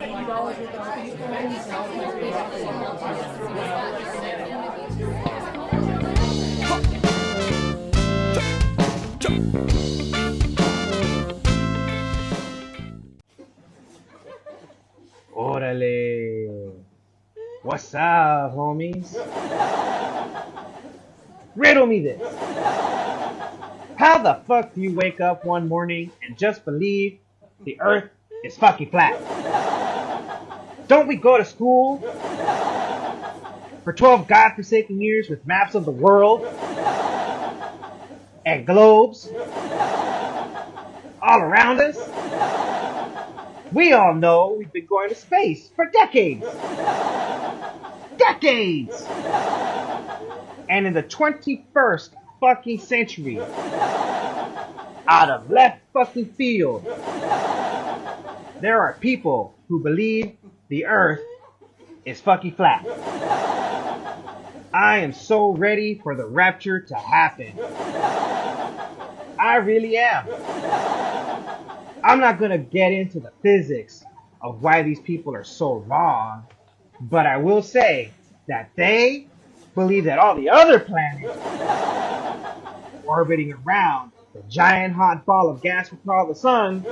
Orale. What's up, homies? Riddle me this. How the fuck do you wake up one morning and just believe the earth is fucking flat? Don't we go to school for 12 godforsaken years with maps of the world and globes all around us? We all know we've been going to space for decades. Decades! And in the 21st fucking century, out of left fucking field, there are people who believe the earth is fucking flat. I am so ready for the rapture to happen. I really am. I'm not gonna get into the physics of why these people are so wrong, but I will say that they believe that all the other planets orbiting around the giant hot ball of gas we call the sun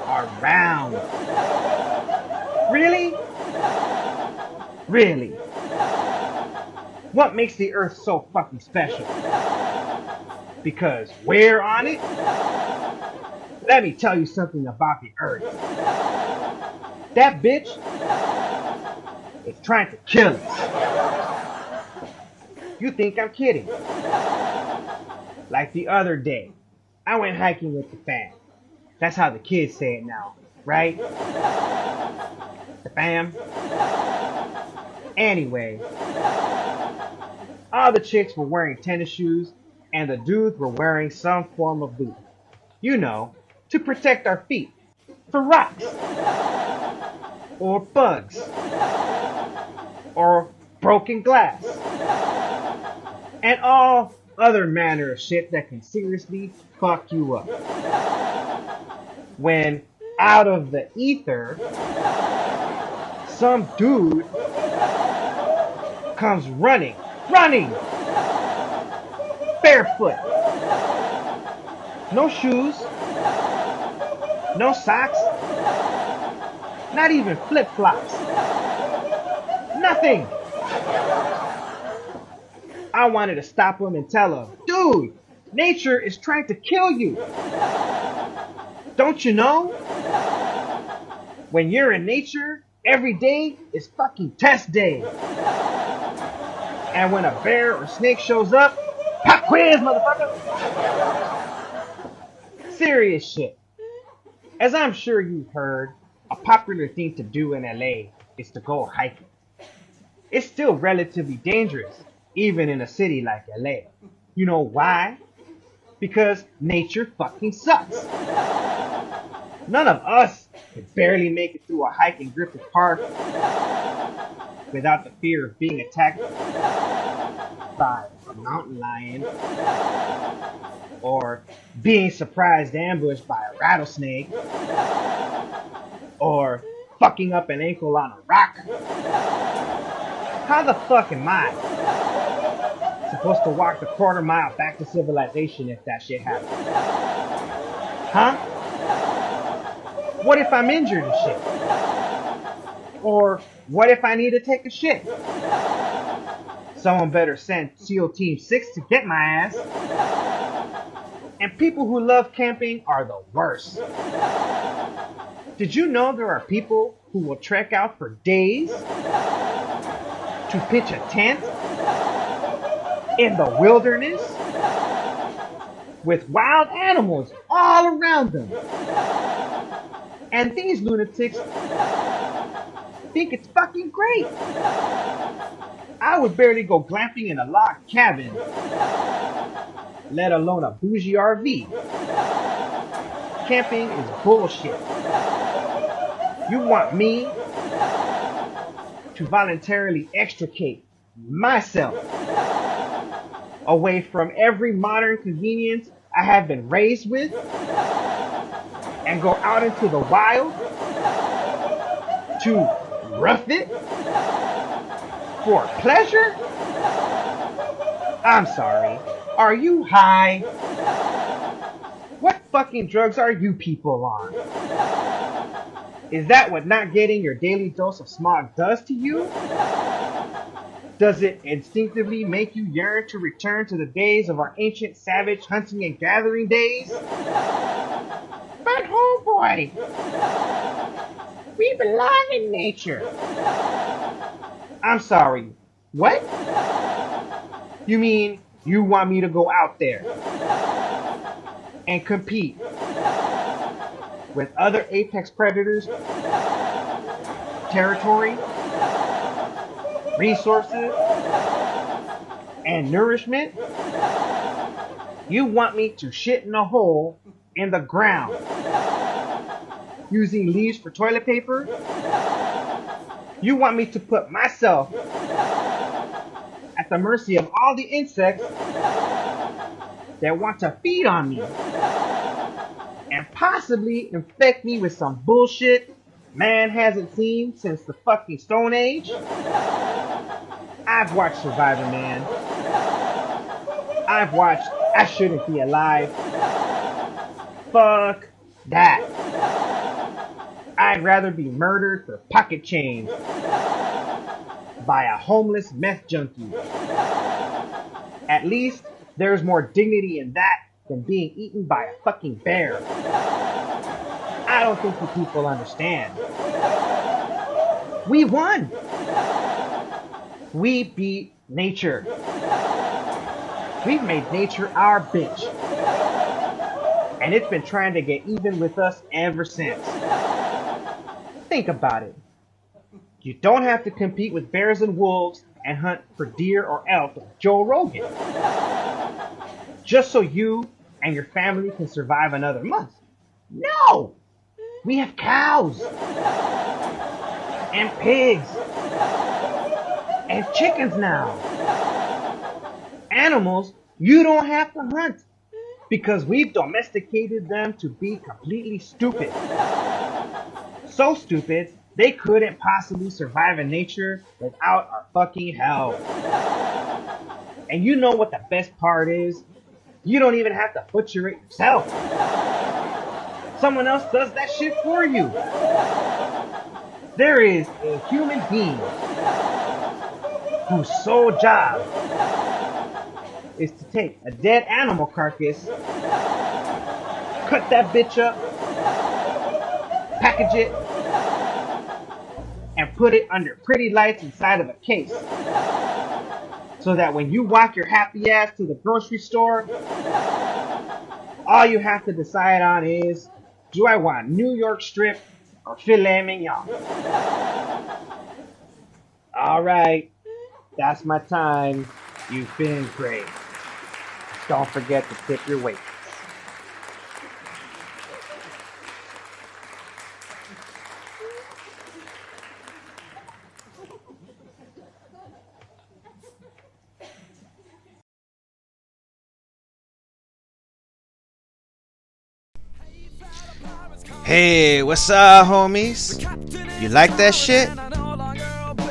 are round. Really? Really? What makes the earth so fucking special? Because we're on it? Let me tell you something about the earth. That bitch is trying to kill us. You think I'm kidding? Like the other day, I went hiking with the fam. That's how the kids say it now, right? The fam. Anyway, all the chicks were wearing tennis shoes and the dudes were wearing some form of boot. You know, to protect our feet from rocks or bugs or broken glass and all other manner of shit that can seriously fuck you up. When out of the ether, some dude comes running, barefoot, no shoes, no socks, not even flip-flops, nothing. I wanted to stop him and tell him, dude, nature is trying to kill you. Don't you know? When you're in nature, every day is fucking test day. And when a bear or snake shows up, pop quiz, motherfucker. Serious shit. As I'm sure you've heard, a popular thing to do in LA is to go hiking. It's still relatively dangerous, even in a city like LA. You know why? Because nature fucking sucks. None of us could barely make it through a hike in Griffith Park without the fear of being attacked by a mountain lion or being surprised ambushed by a rattlesnake or fucking up an ankle on a rock. How the fuck am I supposed to walk the quarter mile back to civilization if that shit happens? Huh? What if I'm injured and shit? Or what if I need to take a shit? Someone better send SEAL Team 6 to get my ass. And people who love camping are the worst. Did you know there are people who will trek out for days to pitch a tent in the wilderness with wild animals all around them? And these lunatics think it's fucking great. I would barely go glamping in a log cabin, let alone a bougie RV. Camping is bullshit. You want me to voluntarily extricate myself away from every modern convenience I have been raised with and go out into the wild To rough it? For pleasure? I'm sorry. Are you high? What fucking drugs are you people on? Is that what not getting your daily dose of smog does to you? Does it instinctively make you yearn to return to the days of our ancient savage hunting and gathering days? But homeboy, we belong in nature. I'm sorry, what? You mean you want me to go out there and compete with other apex predators, territory, resources, and nourishment? You want me to shit in a hole in the ground using leaves for toilet paper? You want me to put myself at the mercy of all the insects that want to feed on me and possibly infect me with some bullshit man hasn't seen since the fucking Stone Age? I've watched Survivor Man. I've watched I Shouldn't Be Alive. Fuck that. I'd rather be murdered for pocket change by a homeless meth junkie. At least there's more dignity in that than being eaten by a fucking bear. I don't think you people understand. We won! We beat nature. We've made nature our bitch. And it's been trying to get even with us ever since. Think about it. You don't have to compete with bears and wolves and hunt for deer or elk like Joe Rogan. Just so you and your family can survive another month. No! We have cows and pigs and chickens now. Animals you don't have to hunt because we've domesticated them to be completely stupid. So stupid, they couldn't possibly survive in nature without our fucking help. And you know what the best part is? You don't even have to butcher it yourself. Someone else does that shit for you. There is a human being whose sole job is to take a dead animal carcass, cut that bitch up, package it, and put it under pretty lights inside of a case. So that when you walk your happy ass to the grocery store, all you have to decide on is, do I want New York strip or filet mignon? Alright, that's my time. You've been great. Don't forget to tip your waiters. Hey, what's up, homies? You like that shit?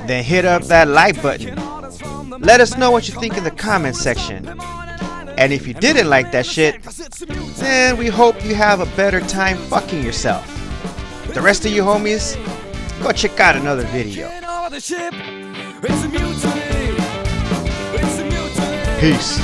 Then hit up that like button. Let us know what you think in the comment section. And if you didn't like that shit, then we hope you have a better time fucking yourself. The rest of you homies, go check out another video. Peace.